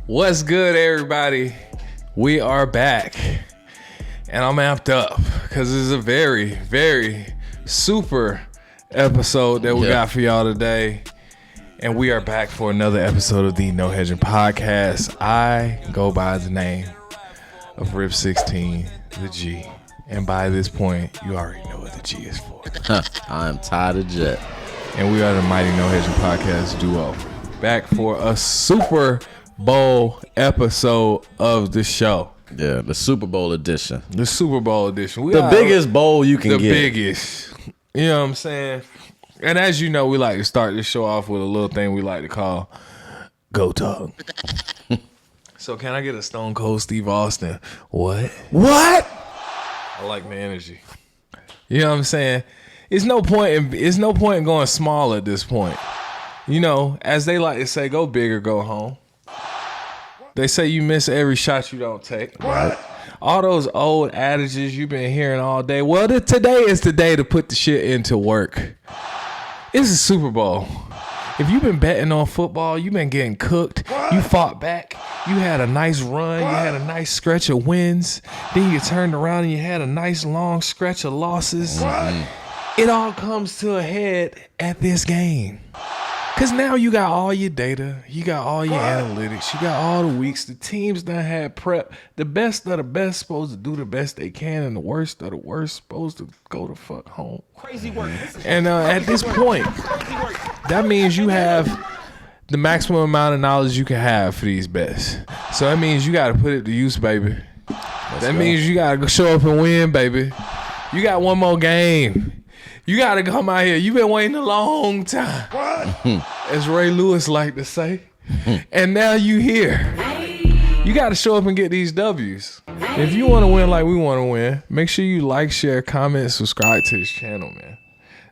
What's good, everybody? We are back, and I'm amped up because this is a very, very super episode that we got for y'all today. And we are back for another episode of the No Hedging Podcast. I go by the name of Rip16, the G. And by this point, you already know what the G is for. I'm tired of Jet. And we are the Mighty No Hedging Podcast duo. Back for a Super Bowl episode of the show. Yeah, the Super Bowl edition. The Super Bowl edition. The biggest bowl you can get. The biggest. You know what I'm saying? And as you know, we like to start this show off with a little thing we like to call GOATtalk. So can I get a Stone Cold Steve Austin? What? I like the energy. You know what I'm saying? It's no point in going small at this point. You know, as they like to say, go big or go home. They say you miss every shot you don't take. Right. All those old adages you've been hearing all day. Well, today is the day to put the shit into work. It's a Super Bowl. If you've been betting on football, you've been getting cooked. You fought back. You had a nice run. You had a nice stretch of wins. Then you turned around and you had a nice long stretch of losses. It all comes to a head at this game. Because now you got all your data. You got all your analytics. You got all the weeks. The teams done had prep. The best of the best supposed to do the best they can, and the worst of the worst supposed to go the fuck home. Crazy work. And at this point, that means you have the maximum amount of knowledge you can have for these bets. So that means you got to put it to use, baby. That means you got to show up and win, baby. You got one more game. You got to come out here. You've been waiting a long time, as Ray Lewis like to say. And now you here. You got to show up and get these W's. If you want to win like we want to win, make sure you like, share, comment, subscribe to this channel, man.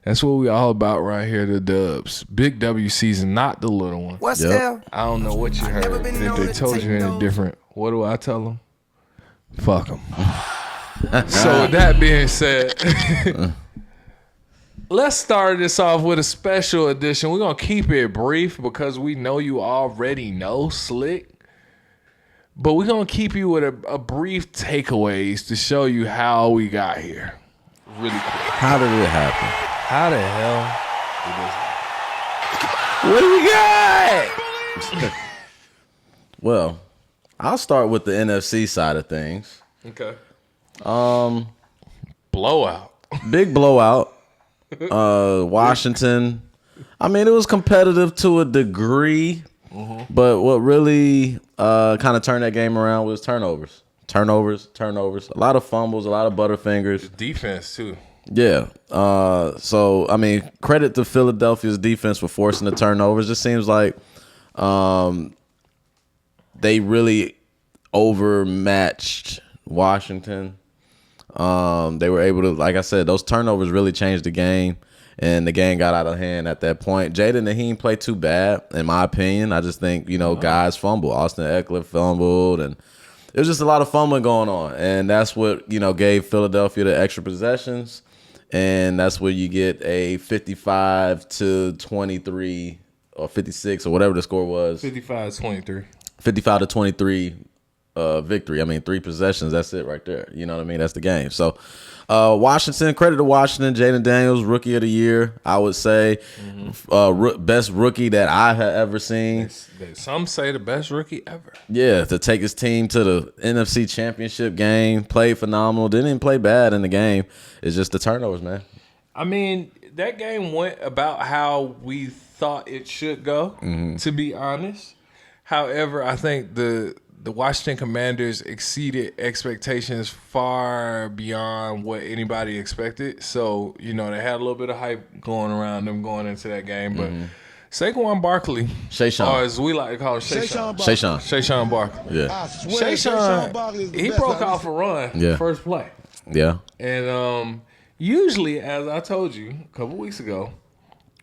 That's what we all about right here, the dubs. Big W season, not the little one. What's that? I don't know what you heard. If they told you any different, what do I tell them? Fuck them. So with that being said... Let's start this off with a special edition. We're going to keep it brief because we know you already know Slick. But we're going to keep you with a brief takeaways to show you how we got here. Really quick. How did it happen? How the hell did this happen? What do we got? Well, I'll start with the NFC side of things. Okay. Blowout. Big blowout. Washington, I mean, it was competitive to a degree, but what really kind of turned that game around was turnovers. A lot of fumbles, a lot of butterfingers. Defense, too. Yeah. So, I mean, credit to Philadelphia's defense for forcing the turnovers. It seems like they really overmatched Washington. They were able to, like I said, those turnovers really changed the game, and the game got out of hand at that point. Jaden Naheem played too bad, in my opinion. I just think, guys fumbled. Austin Eckler fumbled, and it was just a lot of fumbling going on, and that's what, gave Philadelphia the extra possessions, and that's where you get a 55-23 or 56 or whatever the score was. 55-23. 55-23. Victory. I mean, 3 possessions. That's it right there. You know what I mean? That's the game. So, Washington, credit to Washington. Jaden Daniels, rookie of the year, I would say. Best rookie that I have ever seen. Some say the best rookie ever. Yeah, to take his team to the NFC Championship game. Played phenomenal. Didn't even play bad in the game. It's just the turnovers, man. I mean, that game went about how we thought it should go, to be honest. However, I think the Washington Commanders exceeded expectations far beyond what anybody expected. So, they had a little bit of hype going around them going into that game. But Saquon Barkley, or as we like to call him, Shayshawn Barkley. Yeah. Shayshawn, he broke off a run first play. Yeah. And usually, as I told you a couple weeks ago,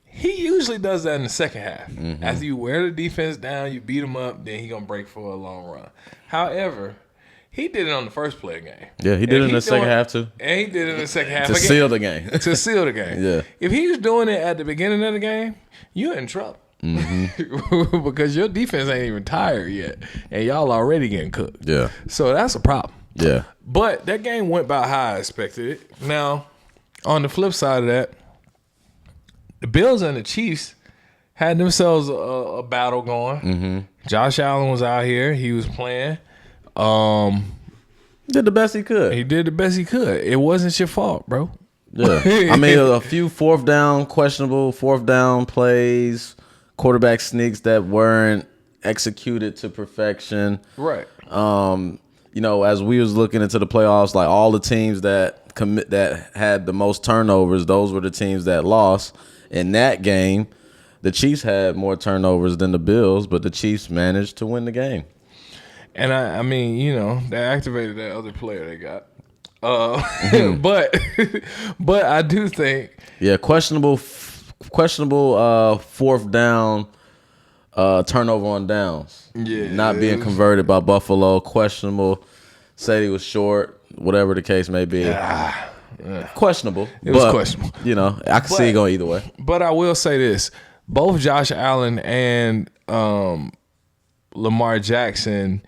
he usually does that in the second half. After you wear the defense down, you beat him up, then he going to break for a long run. However, he did it on the first play of the game. Yeah, he did it in the second half too. And he did it in the second half. To seal the game. To seal the game. Yeah. If he was doing it at the beginning of the game, you're in trouble. because your defense ain't even tired yet, and y'all already getting cooked. Yeah. So that's a problem. Yeah. But that game went about how I expected it. Now, on the flip side of that, the Bills and the Chiefs had themselves a battle going. Josh Allen was out here. He was playing. Did the best he could. He did the best he could. It wasn't your fault, bro. Yeah. I mean, a few questionable fourth down plays, quarterback sneaks that weren't executed to perfection. Right. As we was looking into the playoffs, like all the teams that had the most turnovers, those were the teams that lost. In that game, the Chiefs had more turnovers than the Bills, but the Chiefs managed to win the game. And I mean, they activated that other player they got. But I do think questionable fourth down turnover on downs. Yeah, not being converted by Buffalo. Questionable. Said he was short. Whatever the case may be. Questionable. It was questionable. I can see it going either way. But I will say this: both Josh Allen and Lamar Jackson,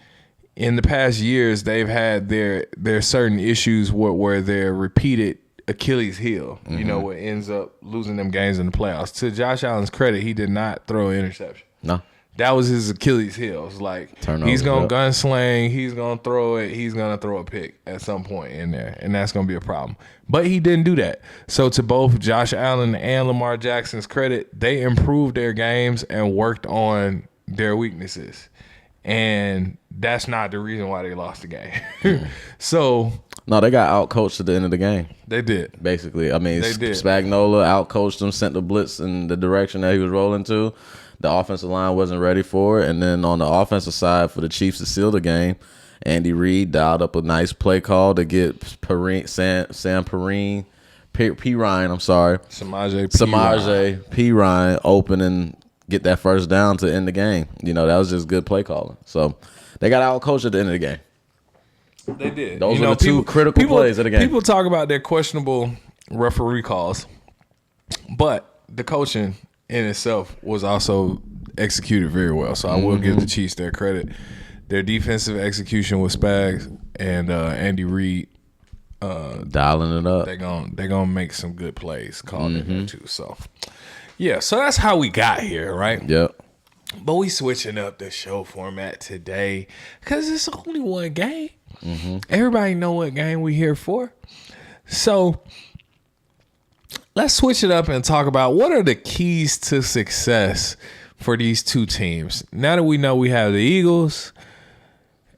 in the past years, they've had their certain issues where they're repeated Achilles heel, what ends up losing them games in the playoffs. To Josh Allen's credit, he did not throw an interception. No. That was his Achilles heel. It's like he's going to gunsling, he's going to throw it, he's going to throw a pick at some point in there, and that's going to be a problem. But he didn't do that. So to both Josh Allen and Lamar Jackson's credit, they improved their games and worked on their weaknesses. And that's not the reason why they lost the game. So no, they got outcoached at the end of the game. They did. Basically. I mean, they did. Spagnuolo outcoached them, sent the blitz in the direction that he was rolling to. The offensive line wasn't ready for it. And then on the offensive side, for the Chiefs to seal the game, Andy Reid dialed up a nice play call to get Samaje Perine open and get that first down to end the game. That was just good play calling. So they got outcoached at the end of the game. They did. Those were the two critical plays of the game. People talk about their questionable referee calls, but the coaching in itself was also executed very well. So I will give the Chiefs their credit. Their defensive execution with Spags and Andy Reid dialing it up. They're gonna make some good plays called in there too. So yeah, so that's how we got here, right? Yep. But we switching up the show format today because it's only one game. Everybody know what game we here for. So let's switch it up and talk about what are the keys to success for these two teams. Now that we know we have the Eagles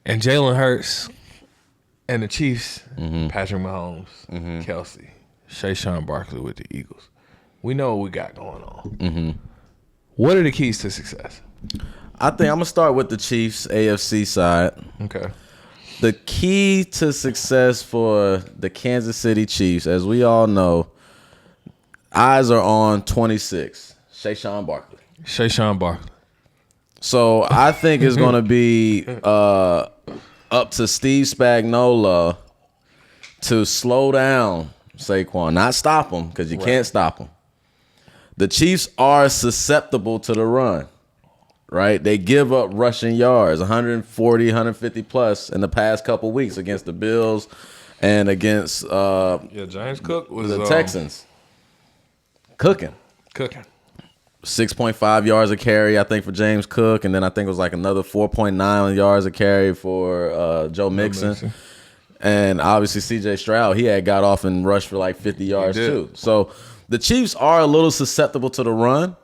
and Jalen Hurts and the Chiefs, Patrick Mahomes, Kelsey, Shayshawn Barkley with the Eagles. We know what we got going on. What are the keys to success? I think I'm going to start with the Chiefs, AFC side. Okay. The key to success for the Kansas City Chiefs, as we all know, eyes are on 26, Shayshawn Barkley. So I think it's going to be up to Steve Spagnuolo to slow down Saquon, not stop him because you can't stop him. The Chiefs are susceptible to the run, right? They give up rushing yards, 140, 150 plus in the past couple weeks against the Bills and against James Cook was the Texans. Cooking. 6.5 yards a carry, I think, for James Cook, and then I think it was like another 4.9 yards a carry for Joe Mixon. And obviously C.J. Stroud, he had got off and rushed for like 50 yards too. So the Chiefs are a little susceptible to the run,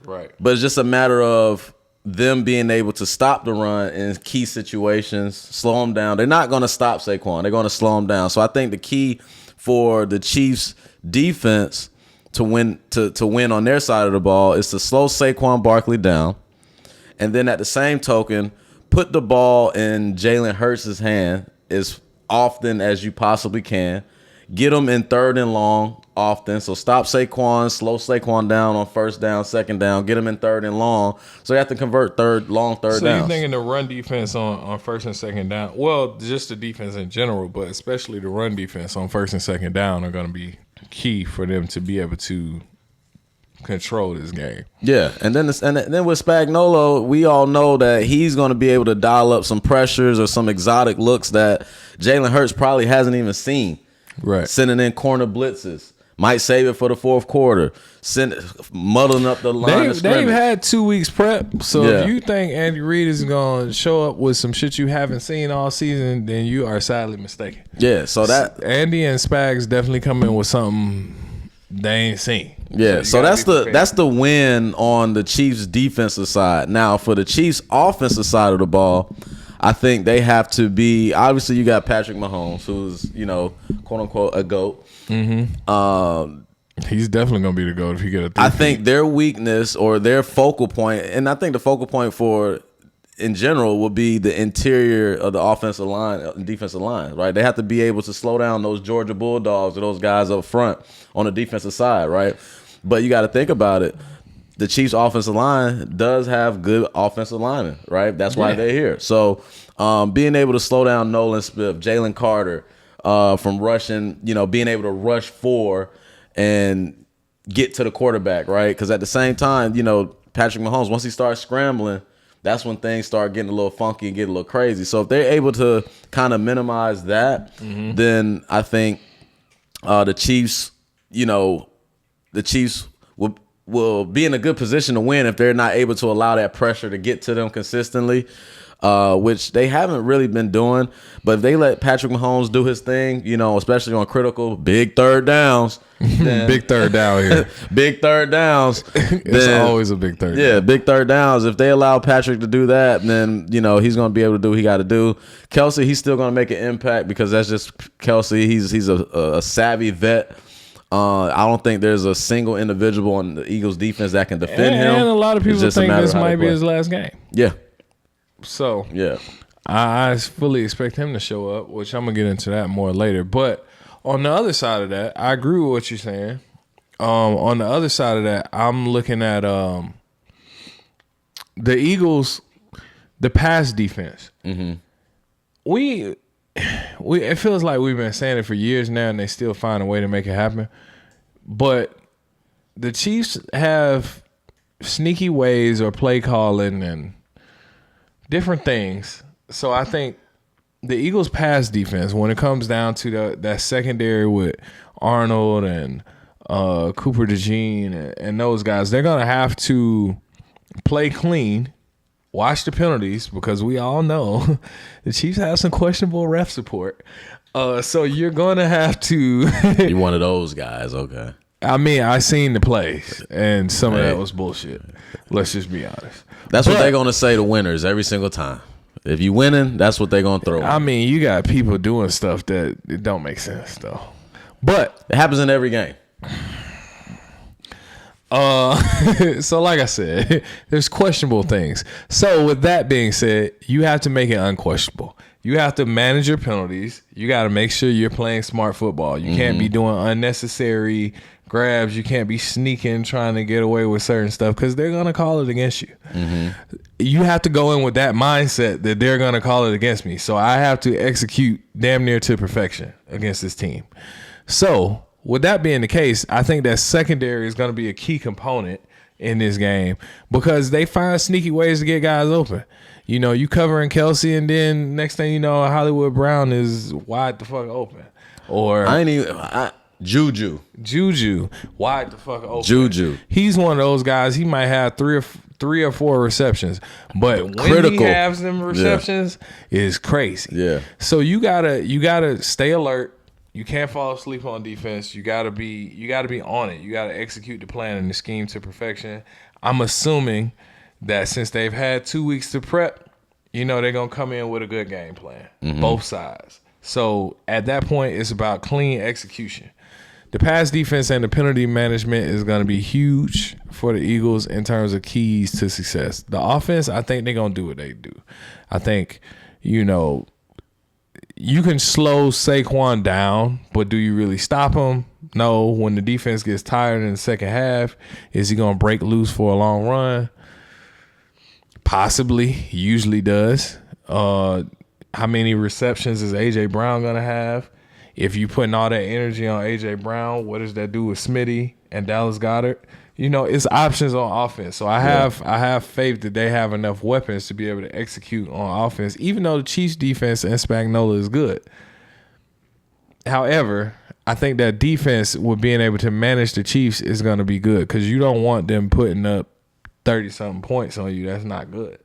right? But it's just a matter of them being able to stop the run in key situations, slow them down. They're not going to stop Saquon. They're going to slow him down. So I think the key for the Chiefs defense to win on their side of the ball is to slow Saquon Barkley down, and then at the same token, put the ball in Jalen Hurts' hand as often as you possibly can. Get them in third and long often. So stop Saquon, slow Saquon down on first down, second down. Get them in third and long. So you have to convert third downs. So you're thinking the run defense on first and second down. Well, just the defense in general, but especially the run defense on first and second down are going to be key for them to be able to control this game. Yeah, and then with Spagnuolo, we all know that he's going to be able to dial up some pressures or some exotic looks that Jalen Hurts probably hasn't even seen. Right. Sending in corner blitzes. Might save it for the fourth quarter. Muddling up the line of scrimmage. They've had 2 weeks prep. So if you think Andy Reid is going to show up with some shit you haven't seen all season, then you are sadly mistaken. Yeah, so that Andy and Spags definitely come in with something they ain't seen. Yeah, so that's the win on the Chiefs defensive side. Now for the Chiefs offensive side of the ball, I think they have to be, obviously you got Patrick Mahomes, who's, quote unquote a GOAT. Mm-hmm. He's definitely gonna be the GOAT if he get a 3. I think their weakness or their focal point, and I think the focal point for in general will be the interior of the offensive line and defensive line, right? They have to be able to slow down those Georgia Bulldogs or those guys up front on the defensive side, right? But you got to think about it. The Chiefs offensive line does have good offensive linemen, right? That's why they're here. So being able to slow down Nolan Smith, Jalen Carter from rushing, being able to rush 4 and get to the quarterback, right? Because at the same time, Patrick Mahomes, once he starts scrambling, that's when things start getting a little funky and get a little crazy. So if they're able to kind of minimize that, then I think the Chiefs, will be in a good position to win if they're not able to allow that pressure to get to them consistently, which they haven't really been doing. But if they let Patrick Mahomes do his thing, especially on critical big third downs, then, big third down here, big third downs. It's always a big third. Yeah, down. Big third downs. If they allow Patrick to do that, then he's going to be able to do what he got to do. Kelsey, he's still going to make an impact because that's just Kelsey. He's a savvy vet. I don't think there's a single individual on the Eagles defense that can defend him. And a lot of people think this might be his last game. Yeah. So yeah, I fully expect him to show up, which I'm gonna get into that more later. But on the other side of that, I agree with what you're saying. On the other side of that, I'm looking at the Eagles, the pass defense. Mm-hmm. We it feels like we've been saying it for years now, and they still find a way to make it happen. But the Chiefs have sneaky ways or play calling and different things. So I think the Eagles' pass defense, when it comes down to that secondary with Arnold and Cooper DeJean and those guys, they're going to have to play clean. Watch the penalties because we all know the Chiefs have some questionable ref support. So you're going to have to... You're one of those guys, okay. I mean, I seen the plays, and some of that was bullshit. Let's just be honest. That's what they're going to say to winners every single time. If you winning, that's what they're going to throw. I mean, you got people doing stuff that it don't make sense, though. But... It happens in every game. So like I said, there's questionable things. So with that being said, you have to make it unquestionable. You have to manage your penalties. You got to make sure you're playing smart football. You can't be doing unnecessary grabs. You can't be sneaking, trying to get away with certain stuff because they're going to call it against you. You have to go in with that mindset that they're going to call it against me. So I have to execute damn near to perfection against this team. So with that being the case, I think that secondary is going to be a key component in this game because they find sneaky ways to get guys open. You covering Kelsey, and then next thing you know, Hollywood Brown is wide the fuck open. Or Juju, wide the fuck open. Juju. He's one of those guys. He might have three or four receptions, but when he has them receptions, is crazy. Yeah. So you gotta stay alert. You can't fall asleep on defense. You gotta be on it. You gotta execute the plan and the scheme to perfection. I'm assuming that since they've had 2 weeks to prep, they're gonna come in with a good game plan, both sides. So at that point, it's about clean execution. The pass defense and the penalty management is gonna be huge for the Eagles in terms of keys to success. The offense, I think they're gonna do what they do. I think, you can slow Saquon down, but do you really stop him? No. When the defense gets tired in the second half, is he going to break loose for a long run? Possibly. He usually does. How many receptions is A.J. Brown going to have? If you're putting all that energy on A.J. Brown, what does that do with Smitty and Dallas Goedert? it's options on offense. So I have faith that they have enough weapons to be able to execute on offense, even though the Chiefs defense and Spagnuolo is good. However, I think that defense with being able to manage the Chiefs is going to be good because you don't want them putting up 30-something points on you. That's not good.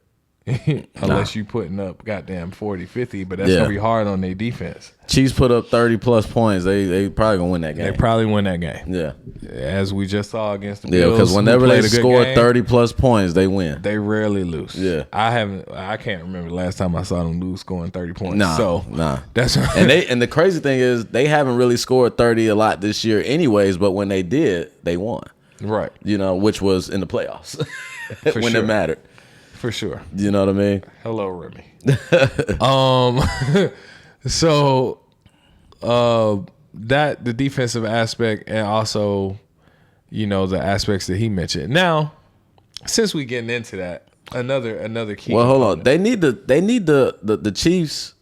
Unless you putting up goddamn 40, 50, but that's going to be hard on their defense. Chiefs put up 30-plus points. They probably going to win that game. They probably win that game. Yeah. As we just saw against the Bills. Yeah, because whenever they score 30-plus points, they win. They rarely lose. Yeah. I can't remember the last time I saw them lose scoring 30 points. Nah. That's right. And the crazy thing is they haven't really scored 30 a lot this year anyways, but when they did, they won. Right. Which was in the playoffs when it mattered. For sure. You know what I mean? Hello, Remy. So that the defensive aspect and also, the aspects that he mentioned. Now, since we getting into that, another key. Well, hold on. They need the Chiefs.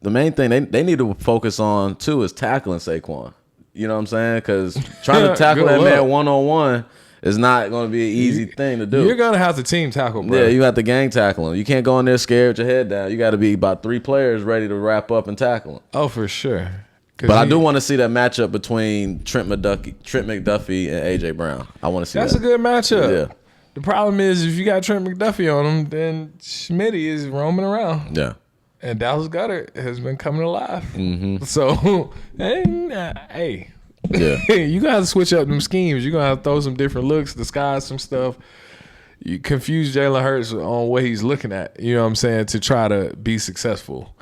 The main thing they need to focus on too is tackling Saquon. You know what I'm saying? Because trying to tackle that man one-on-one is not going to be an easy thing to do. You're going to have to team tackle, bro. Yeah, you have to gang tackle him. You can't go in there scared with your head down. You got to be about 3 players ready to wrap up and tackle him. Oh, for sure. But I do want to see that matchup between Trent McDuffie and A.J. Brown. I want to see That's a good matchup. Yeah. The problem is if you got Trent McDuffie on him, then Smitty is roaming around. Yeah. And Dallas Goedert has been coming alive. Mm-hmm. So, hey. Yeah. You gotta switch up them schemes. You're gonna have to throw some different looks, disguise some stuff. You confuse Jalen Hurts on what he's looking at, you know what I'm saying, to try to be successful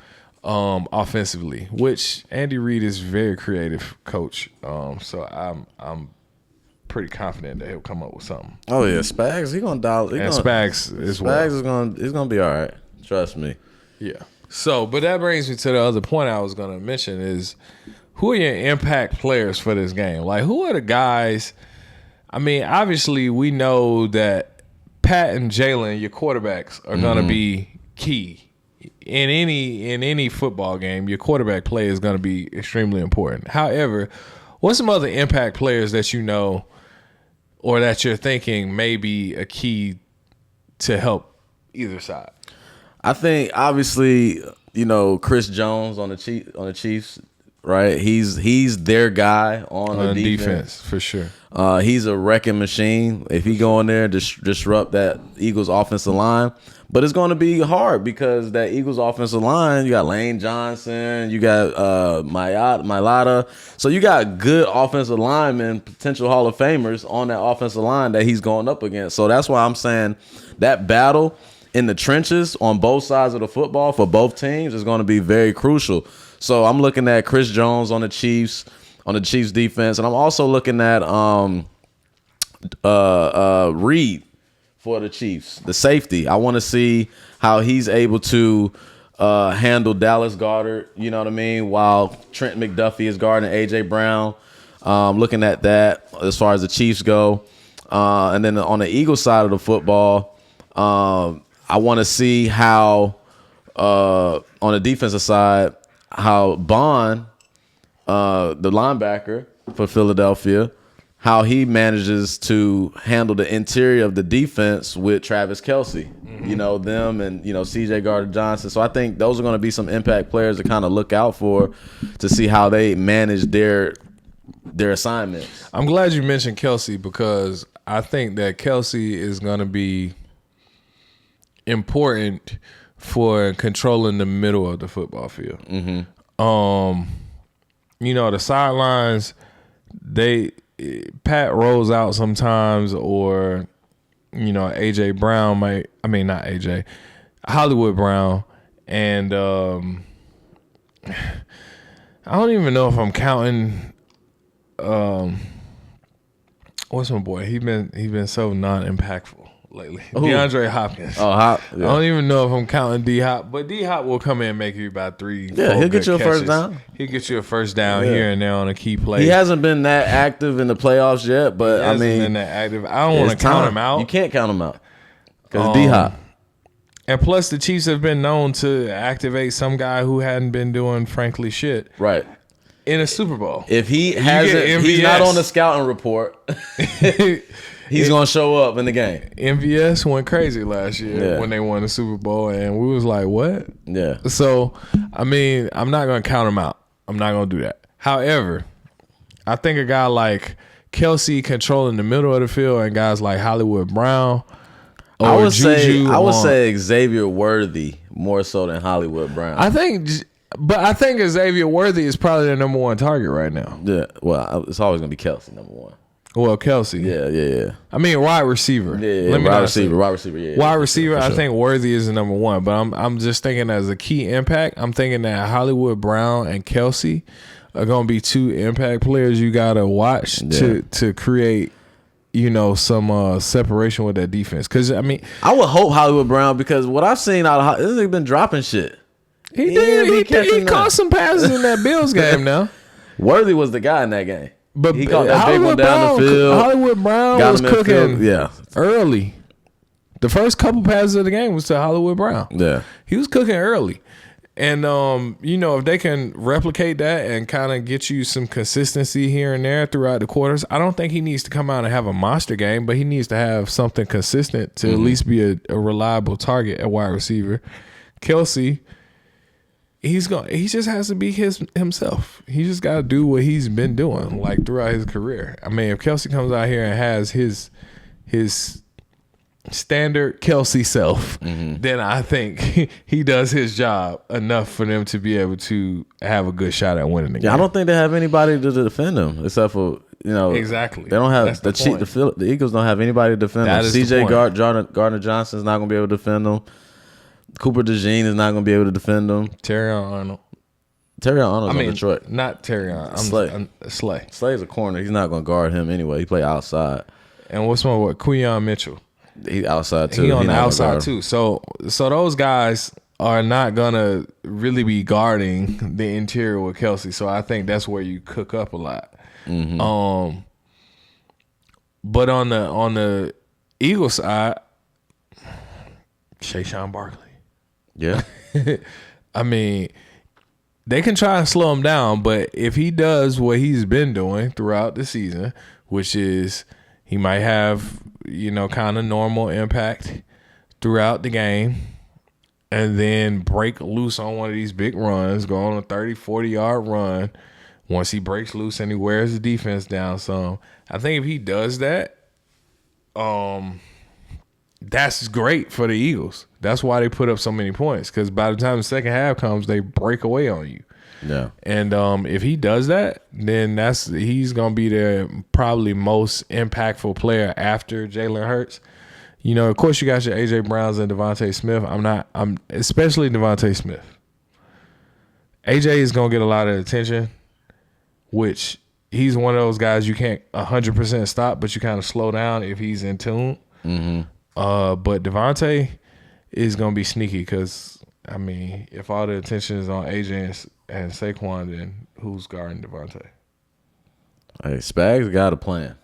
offensively, which Andy Reid is a very creative coach. So I'm pretty confident that he'll come up with something. Oh yeah, Spags, he's gonna dial. Spags is gonna be all right. Trust me. Yeah. So, but that brings me to the other point I was gonna mention is, who are your impact players for this game? Like, who are the guys? I mean, obviously, we know that Pat and Jalen, your quarterbacks, are going to be key. In any football game, your quarterback play is going to be extremely important. However, what's some other impact players that you know or that you're thinking may be a key to help either side? I think, obviously, Chris Jones on the Chiefs. Right, he's their guy on the defense for sure. He's a wrecking machine. If he go in there and disrupt that Eagles offensive line, but it's going to be hard because that Eagles offensive line, you got Lane Johnson, you got Mailata, so you got good offensive linemen, potential Hall of Famers on that offensive line that he's going up against. So that's why I'm saying that battle in the trenches on both sides of the football for both teams is going to be very crucial. So I'm looking at Chris Jones on the Chiefs defense, and I'm also looking at Reed for the Chiefs, the safety. I want to see how he's able to handle Dallas Goedert, you know what I mean, while Trent McDuffie is guarding A.J. Brown. Looking at that as far as the Chiefs go. And then on the Eagles side of the football, I want to see how on the defensive side, how Bond, the linebacker for Philadelphia, how he manages to handle the interior of the defense with Travis Kelce, them and, C.J. Gardner-Johnson. So I think those are going to be some impact players to kind of look out for to see how they manage their assignments. I'm glad you mentioned Kelce because I think that Kelce is going to be important for controlling the middle of the football field. Mm-hmm. The sidelines, Pat rolls out sometimes, or AJ Brown not AJ, Hollywood Brown, and I don't even know if I'm counting. What's my boy? He's been so non-impactful lately. Ooh. DeAndre Hopkins. Oh, Hop. Yeah. I don't even know if I'm counting D-Hop, but D-Hop will come in and make you about 3. Yeah, he'll get you a first down. He'll get you a first down here and there on a key play. He hasn't been that active in the playoffs yet, but I mean, been that active. I don't want to count him out. You can't count him out because D-Hop. And plus, the Chiefs have been known to activate some guy who hadn't been doing frankly shit. Right. in a Super Bowl. If he hasn't, he's not on the scouting report. He's gonna show up in the game. MVS went crazy last year when they won the Super Bowl, and we was like, "What?" Yeah. So, I mean, I'm not gonna count him out. I'm not gonna do that. However, I think a guy like Kelsey controlling the middle of the field, and guys like Hollywood Brown, I would say Xavier Worthy more so than Hollywood Brown. I think Xavier Worthy is probably the number one target right now. Yeah. Well, it's always gonna be Kelsey number one. Well, Kelsey. Yeah. I mean, wide receiver. Yeah. Wide receiver. Yeah. Wide receiver. I think Worthy is the number one, but I'm just thinking as a key impact. I'm thinking that Hollywood Brown and Kelsey are gonna be two impact players you gotta watch to create, some separation with that defense. Because I mean, I would hope Hollywood Brown, because what I've seen out of this nigga been dropping shit. He caught some passes in that Bills game. Now Worthy was the guy in that game. But he caught that big one down the field. Hollywood Brown was cooking early. The first couple passes of the game was to Hollywood Brown. Yeah. He was cooking early. And, if they can replicate that and kind of get you some consistency here and there throughout the quarters, I don't think he needs to come out and have a monster game, but he needs to have something consistent to at least be a reliable target at wide receiver. Kelsey, he just has to be himself. He just got to do what he's been doing like throughout his career. I mean, if Kelsey comes out here and has his standard Kelsey self, then I think he does his job enough for them to be able to have a good shot at winning the game. I don't think they have anybody to defend him except for exactly. They don't have the Eagles don't have anybody to defend them. CJ Gardner Johnson's not going to be able to defend them. Cooper DeJean is not going to be able to defend them. Terrion Arnold's on Detroit. Not Terrion. Slay. Slay's a corner. He's not going to guard him anyway. He play outside. And what's more, Queion Mitchell? He's outside too. He on the outside too. So those guys are not going to really be guarding the interior with Kelsey. So I think that's where you cook up a lot. But on the Eagles side, Shayshawn Barkley. Yeah. I mean, they can try and slow him down, but if he does what he's been doing throughout the season, which is he might have, kind of normal impact throughout the game and then break loose on one of these big runs, go on a 30, 40-yard run. Once he breaks loose and he wears the defense down some, I think if he does that, that's great for the Eagles. That's why they put up so many points, because by the time the second half comes, they break away on you. Yeah. And if he does that, then he's gonna be the probably most impactful player after Jalen Hurts. Of course, you got your AJ Browns and Devontae Smith. I'm especially Devontae Smith. AJ is gonna get a lot of attention, which he's one of those guys you can't 100% stop, but you kind of slow down if he's in tune. But Devontae is gonna be sneaky, because I mean, if all the attention is on AJ and Saquon, then who's guarding Devontae? Hey, Spags got a plan.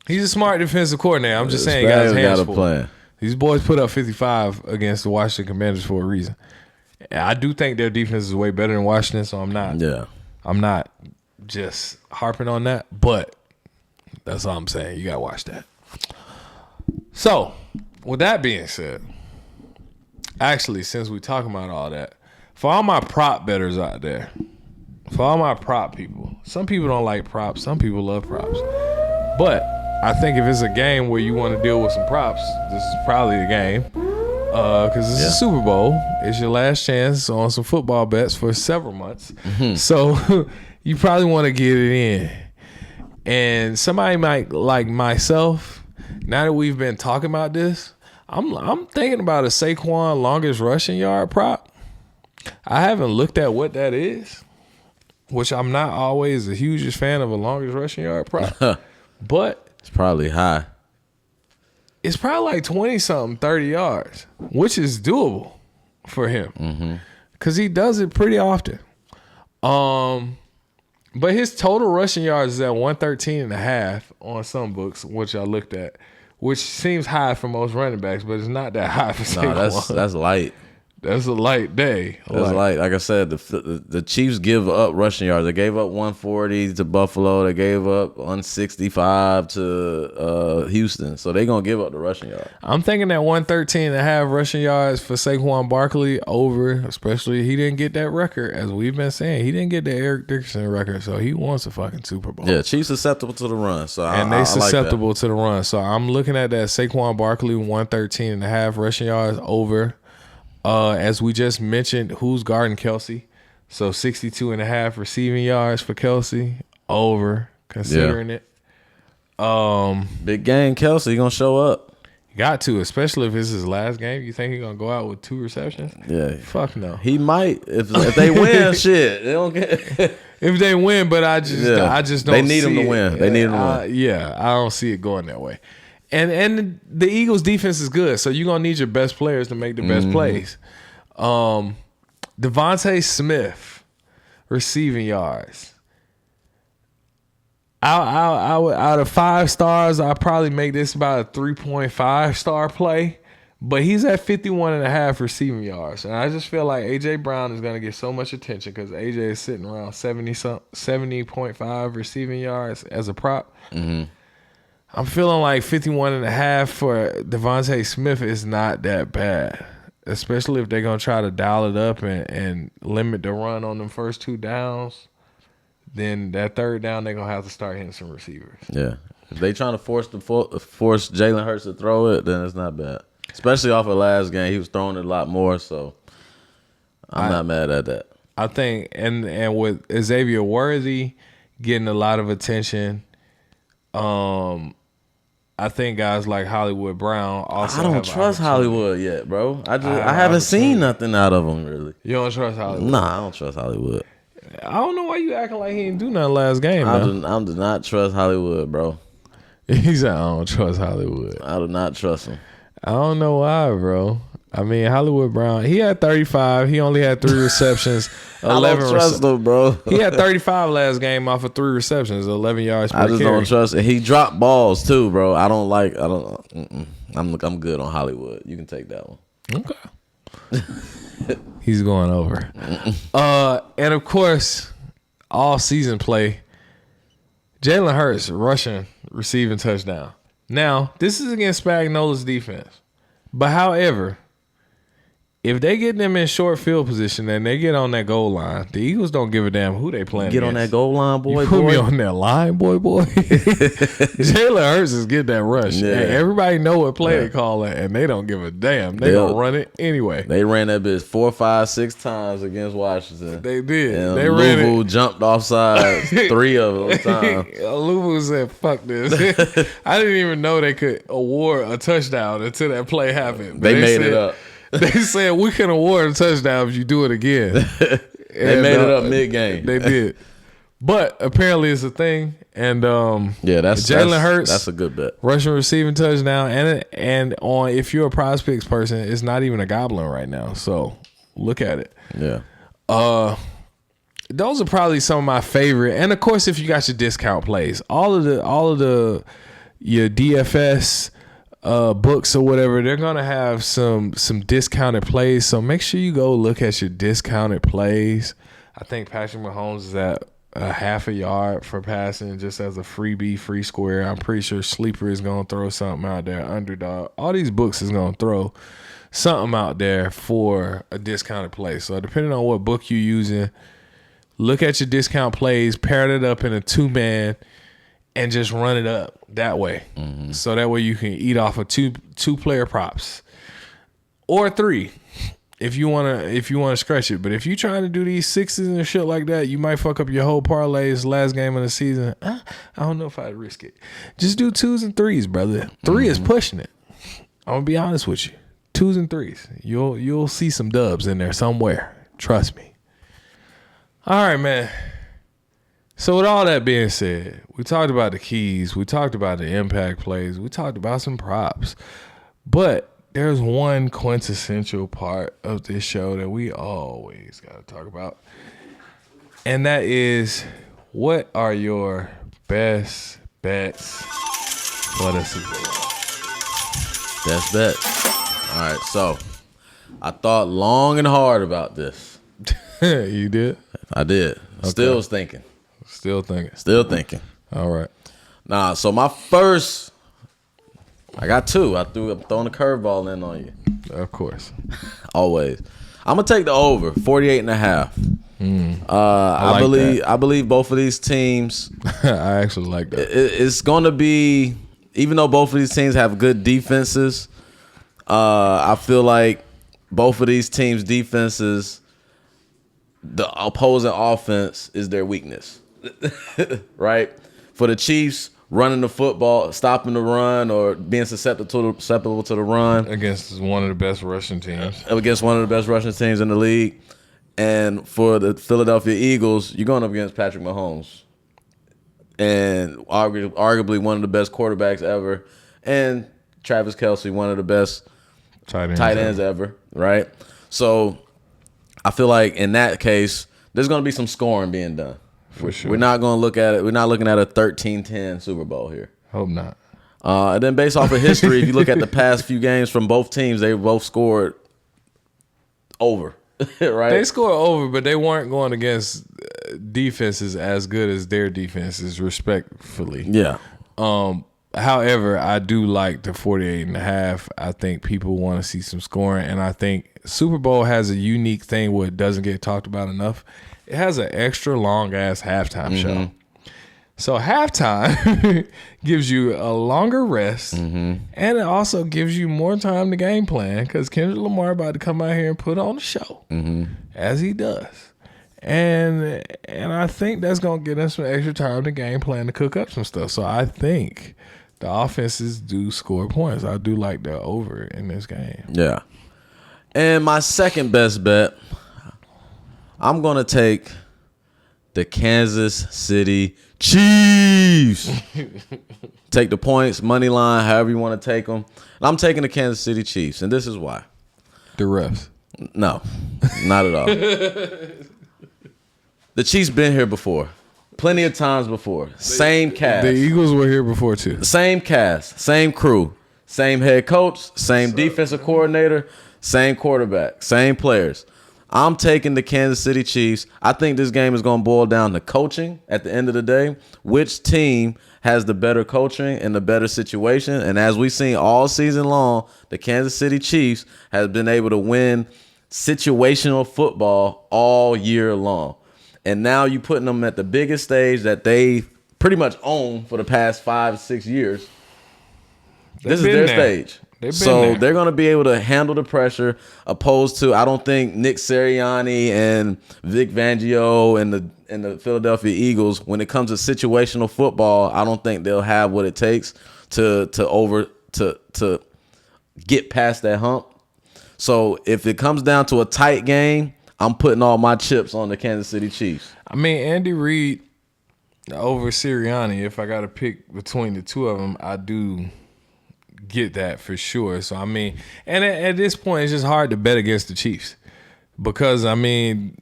He's a smart defensive coordinator. I'm just saying, he got his hands full. Plan. These boys put up 55 against the Washington Commanders for a reason. And I do think their defense is way better than Washington, so I'm not just harping on that, but that's all I'm saying. You gotta watch that. So, with that being said, actually, since we talking about all that, for all my prop bettors out there, for all my prop people, some people don't like props, some people love props. But I think if it's a game where you want to deal with some props, this is probably the game. Because it's a Super Bowl. It's your last chance on some football bets for several months. So you probably want to get it in. And somebody might, like myself, now that we've been talking about this, I'm thinking about a Saquon longest rushing yard prop. I haven't looked at what that is, which I'm not always the hugest fan of a longest rushing yard prop. But it's probably high. It's probably like 20-something, 30 yards, which is doable for him because he does it pretty often. But his total rushing yards is at 113.5 on some books, which I looked at, which seems high for most running backs, but it's not that high for Saquon. No, that's light. That's a light day. It's like I said, the Chiefs give up rushing yards. They gave up 140 to Buffalo. They gave up 165 to Houston. So they're going to give up the rushing yards. I'm thinking that 113.5 rushing yards for Saquon Barkley over, especially he didn't get that record, as we've been saying. He didn't get the Eric Dickerson record, so he wants a fucking Super Bowl. Yeah, Chiefs susceptible to the run. And they susceptible to the run. So I'm looking at that Saquon Barkley 113.5 rushing yards over. As we just mentioned, who's guarding Kelsey? So 62.5 receiving yards for Kelsey over, considering it. Big game, Kelsey, he gonna show up. Got to, especially if it's his last game. You think he's gonna go out with 2 receptions? Yeah, fuck no. He might if they win. Shit, they don't get. If they win, but I just don't. They need him to win. They need him to win. Yeah, I don't see it going that way. And the Eagles defense is good, so you're gonna need your best players to make the best plays. Devontae Smith receiving yards. Out of 5 stars, I probably make this about a 3.5 star play. But he's at 51.5 receiving yards. And I just feel like A.J. Brown is going to get so much attention because A.J. is sitting around 70.5 receiving yards as a prop. Mm-hmm. I'm feeling like 51.5 for Devontae Smith is not that bad, especially if they're going to try to dial it up and limit the run on them first 2 downs. Then that 3rd down, they're going to have to start hitting some receivers. Yeah. If they trying to force Jalen Hurts to throw it, then it's not bad. Especially off of last game. He was throwing it a lot more, so I'm not mad at that. I think, and with Xavier Worthy getting a lot of attention, I think guys like Hollywood Brown also. I don't trust Hollywood yet, bro. I haven't seen nothing out of him really. You don't trust Hollywood? Nah, I don't trust Hollywood. I don't know why you acting like he didn't do nothing last game. I do not trust Hollywood, bro. He said I don't trust Hollywood. I do not trust him. I don't know why, bro. I mean, Hollywood Brown, he had 35. He only had 3 receptions. 11 I don't trust him, bro. He had 35 last game off of 3 receptions, 11 yards per carry. I just don't trust it. He dropped balls too, bro. I'm good on Hollywood. You can take that one. Okay. He's going over. And of course, all season play, Jalen Hurts rushing, receiving touchdown. Now, this is against Spagnola's defense. But however, if they get them in short field position and they get on that goal line, the Eagles don't give a damn who they playing Get against. on that goal line, boy. You put me on that line, boy. Jalen Hurts is getting that rush. Yeah. And everybody know what play they call it, and they don't give a damn. They don't run it anyway. They ran that bitch 4, 5, 6 times against Washington. They did. And They ran Louisville it. jumped offside 3 of those times. Louisville said, fuck this. I didn't even know they could award a touchdown until that play happened. They made it up. They said, we can award a touchdown if you do it again. They made it up mid-game. They did. But apparently it's a thing. And Jalen Hurts. That's a good bet. Rushing receiving touchdown. And on if you're a prospects person, it's not even a goblin right now. So look at it. Yeah. Those are probably some of my favorite. And of course, if you got your discount plays, all of the your DFS books or whatever, they're gonna have some discounted plays. So make sure you go look at your discounted plays. I think Patrick Mahomes is at a half a yard for passing just as a freebie, free square. I'm pretty sure Sleeper is gonna throw something out there. Underdog, all these books is gonna throw something out there for a discounted play. So depending on what book you're using, look at your discount plays, pair it up in a 2-man, and just run it up that way. Mm-hmm. So that way you can eat off of two player props. Or 3 if you wanna scratch it. But if you trying to do these 6s and shit like that, you might fuck up your whole parlays last game of the season. I don't know if I'd risk it. Just do 2s and 3s, brother. 3 is pushing it. I'm gonna be honest with you. 2s and 3s. You'll see some dubs in there somewhere. Trust me. All right, man. So with all that being said, we talked about the keys, we talked about the impact plays, we talked about some props. But there's one quintessential part of this show that we always got to talk about. And that is, what are your best bets for the Super Bowl? Best bet. All right, so I thought long and hard about this. You did? I did. Okay. Still thinking. Still thinking. Still thinking. All right. Nah, so my first, I got two. I'm throwing a curveball in on you. Of course. Always. I'm going to take the over, 48.5. I believe both of these teams. I actually like that. It's going to be, even though both of these teams have good defenses, I feel like both of these teams' defenses, the opposing offense is their weakness. Right? For the Chiefs, running the football, stopping the run, or being susceptible to the run. Against one of the best rushing teams. Against one of the best rushing teams in the league. And for the Philadelphia Eagles, you're going up against Patrick Mahomes. And arguably one of the best quarterbacks ever. And Travis Kelce, one of the best tight ends ever. Right? So I feel like in that case, there's going to be some scoring being done. For sure. We're not going to look at it. We're not looking at a 13-10 Super Bowl here. Hope not. And then based off of history, if you look at the past few games from both teams, they both scored over. Right? They scored over, but they weren't going against defenses as good as their defenses, respectfully. Yeah. However, I do like the 48.5. I think people want to see some scoring, and I think Super Bowl has a unique thing where it doesn't get talked about enough. It has an extra long-ass halftime show. So halftime gives you a longer rest, and it also gives you more time to game plan because Kendrick Lamar about to come out here and put on a show, as he does. And I think that's going to get us some extra time to game plan to cook up some stuff. So I think the offenses do score points. I do like the over in this game. Yeah. And my second best bet, I'm going to take the Kansas City Chiefs. Take the points, money line, however you want to take them. And I'm taking the Kansas City Chiefs, and this is why. The refs. No, not at all. The Chiefs been here before. Plenty of times before. Same cast. The Eagles were here before, too. Same cast, same crew, same head coach, same defensive coordinator, same quarterback, same players. I'm taking the Kansas City Chiefs. I think this game is going to boil down to coaching at the end of the day. Which team has the better coaching and the better situation? And as we've seen all season long, the Kansas City Chiefs has been able to win situational football all year long. And now you're putting them at the biggest stage that they pretty much own for the past 5 or 6 years. This is their stage. So they're going to be able to handle the pressure, opposed to, I don't think Nick Sirianni and Vic Fangio and the Philadelphia Eagles, when it comes to situational football, I don't think they'll have what it takes to get past that hump. So if it comes down to a tight game, I'm putting all my chips on the Kansas City Chiefs. I mean, Andy Reid over Sirianni, if I got to pick between the two of them, I do get that for sure. So, I mean, and at this point, it's just hard to bet against the Chiefs because, I mean,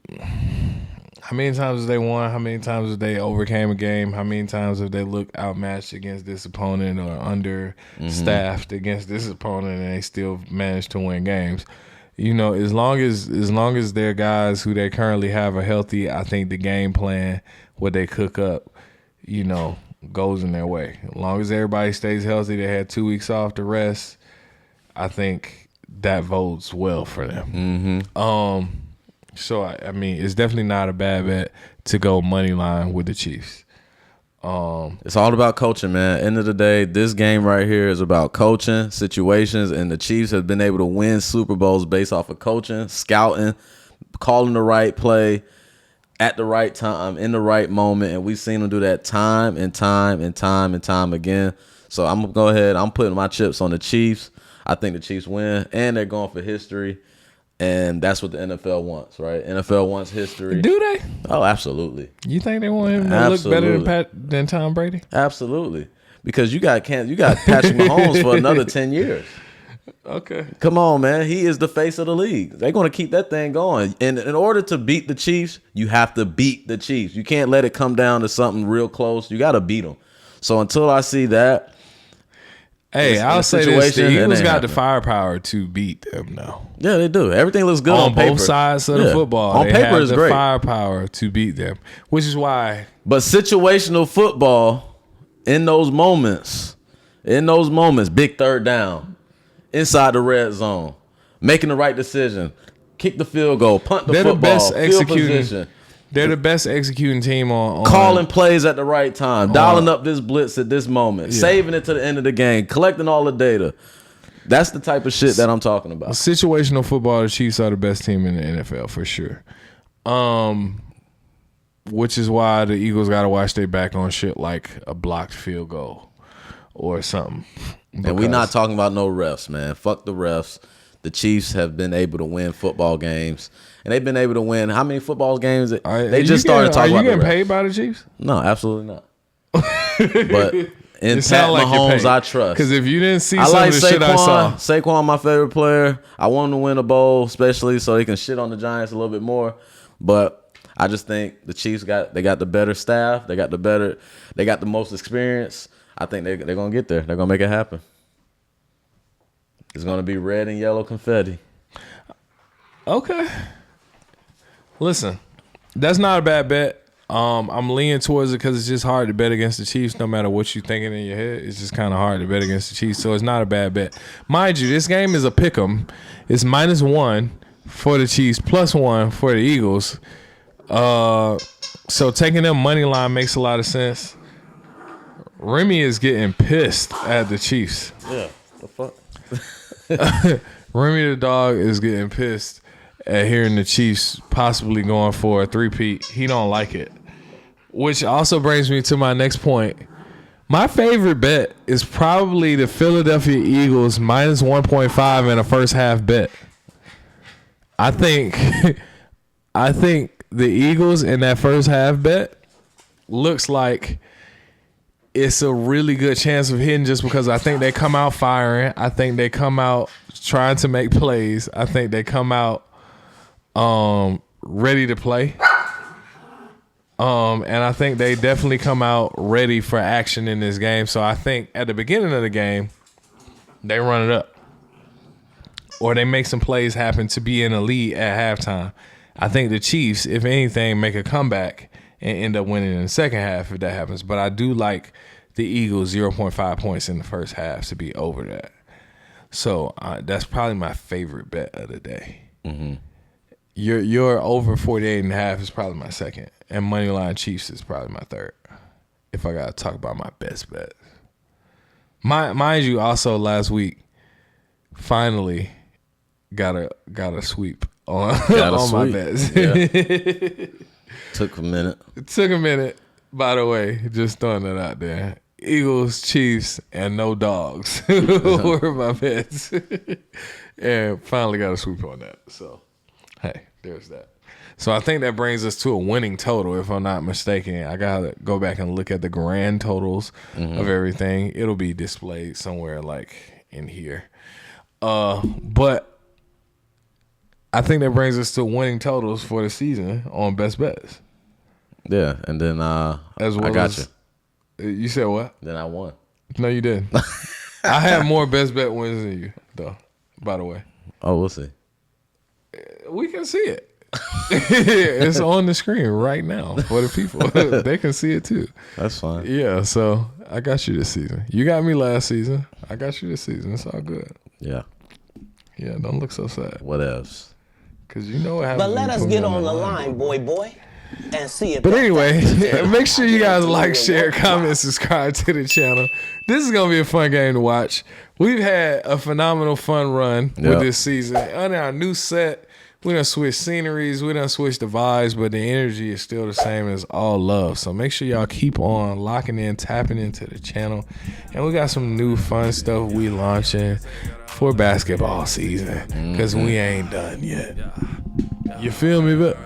how many times have they won? How many times have they overcame a game? How many times have they looked outmatched against this opponent or understaffed against this opponent and they still managed to win games? You know, as long as their guys who they currently have are healthy, I think the game plan, what they cook up, you know, goes in their way. As long as everybody stays healthy, they had 2 weeks off to rest, I think that bodes well for them. So, I mean, it's definitely not a bad bet to go money line with the Chiefs. It's all about coaching, man. End of the day, this game right here is about coaching, situations, and the Chiefs have been able to win Super Bowls based off of coaching, scouting, calling the right play at the right time, in the right moment, and we've seen them do that time and time and time and time again. So I'm going to go ahead. I'm putting my chips on the Chiefs. I think the Chiefs win, and they're going for history. And that's what the NFL wants, right? NFL wants history. Do they? Oh, absolutely. You think they want him to look better than Tom Brady? Absolutely. Because you got Patrick Mahomes for another 10 years. Okay. Come on, man. He is the face of the league. They're going to keep that thing going. And in order to beat the Chiefs, you have to beat the Chiefs. You can't let it come down to something real close. You got to beat them. So until I see that, Hey, in I'll a say this: the situation, Eagles it got ain't the happening. firepower to beat them now. Yeah, they do. Everything looks good on paper. both sides of the football. On They paper, have it's the great. firepower to beat them, which is why. But situational football, in those moments, big third down, inside the red zone, making the right decision, kick the field goal, punt the They're football, the best field executing. position, They're the best executing team on calling plays at the right time, dialing up this blitz at this moment, saving it to the end of the game, collecting all the data. That's the type of shit that I'm talking about. Situational football. The Chiefs are the best team in the NFL for sure. Which is why the Eagles got to watch their back on shit like a blocked field goal or something. And we not talking about no refs, man. Fuck the refs. The Chiefs have been able to win football games. And they've been able to win how many football games? They just started talking about the refs. Are you getting paid by the Chiefs? No, absolutely not. But in Pat like Mahomes, I trust. Because if you didn't see I some like of the shit I saw. Saquon, my favorite player. I want him to win a bowl, especially so he can shit on the Giants a little bit more. But I just think the Chiefs got the better staff. They got the most experience. I think they're gonna get there. They're gonna make it happen. It's gonna be red and yellow confetti. Okay. Listen, that's not a bad bet. I'm leaning towards it because it's just hard to bet against the Chiefs no matter what you're thinking in your head. It's just kind of hard to bet against the Chiefs, so it's not a bad bet. Mind you, this game is a pick'em. It's -1 for the Chiefs, +1 for the Eagles. So taking them money line makes a lot of sense. Remy is getting pissed at the Chiefs. Yeah, the fuck. Remy the dog is getting pissed at hearing the Chiefs possibly going for a three-peat. He don't like it. Which also brings me to my next point. My favorite bet is probably the Philadelphia Eagles -1.5 in a first half bet. I think the Eagles in that first half bet looks like it's a really good chance of hitting just because I think they come out firing. I think they come out trying to make plays. I think they come out ready to play. And I think they definitely come out ready for action in this game. So I think at the beginning of the game, they run it up. Or they make some plays happen to be in a lead at halftime. I think the Chiefs, if anything, make a comeback and end up winning in the second half if that happens. But I do like the Eagles 0.5 points in the first half to be over that. So that's probably my favorite bet of the day. Mm-hmm. Your over 48.5 is probably my second. And Moneyline Chiefs is probably my third. If I got to talk about my best bet. Mind you, also last week, finally got a sweep on my bets. Yeah. Took a minute. It took a minute, by the way, just throwing that out there. Eagles, Chiefs, and no dogs were my bets. And finally got a sweep on that. So, hey, there's that. So I think that brings us to a winning total, if I'm not mistaken. I got to go back and look at the grand totals of everything. It'll be displayed somewhere like in here. But I think that brings us to winning totals for the season on Best Bets. Yeah, and then As well I got as, you said what? Then I won. No, you didn't. I had more Best Bet wins than you, though, by the way. Oh, we'll see. We can see it. It's on the screen right now for the people. They can see it too. That's fine. Yeah, so I got you this season. You got me last season. I got you this season. It's all good. Yeah. Yeah, don't look so sad. What else? Because you know what happens. But let us get on the line, boy, and see if. But anyway, make sure you guys like, share, comment, subscribe to the channel. This is going to be a fun game to watch. We've had a phenomenal fun run with this season. Under our new set, we done switched sceneries, we done switched the vibes, but the energy is still the same as all love. So make sure y'all keep on locking in, tapping into the channel. And we got some new fun stuff we launching for basketball season because we ain't done yet. You feel me, but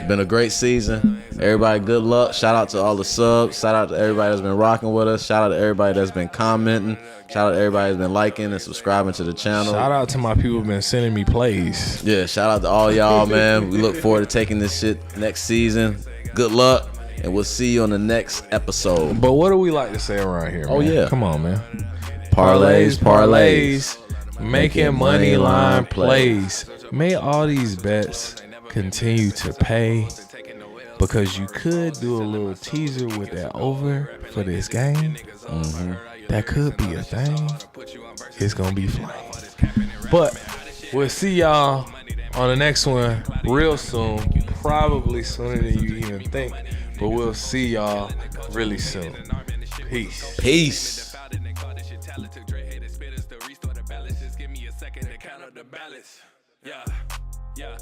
Been a great season. Everybody, good luck. Shout out to all the subs. Shout out to everybody that's been rocking with us. Shout out to everybody that's been commenting. Shout out to everybody that's been liking and subscribing to the channel. Shout out to my people who've been sending me plays. Yeah, shout out to all y'all, man. We look forward to taking this shit next season. Good luck, and we'll see you on the next episode. But what do we like to say around here, man? Oh, yeah. Come on, man. parlays, making money line plays. May all these bets continue to pay, because you could do a little teaser with that over for this game. That could be a thing. It's gonna be flame. But we'll see y'all on the next one real soon. Probably sooner than you even think. But we'll see y'all really soon. Peace. Yeah.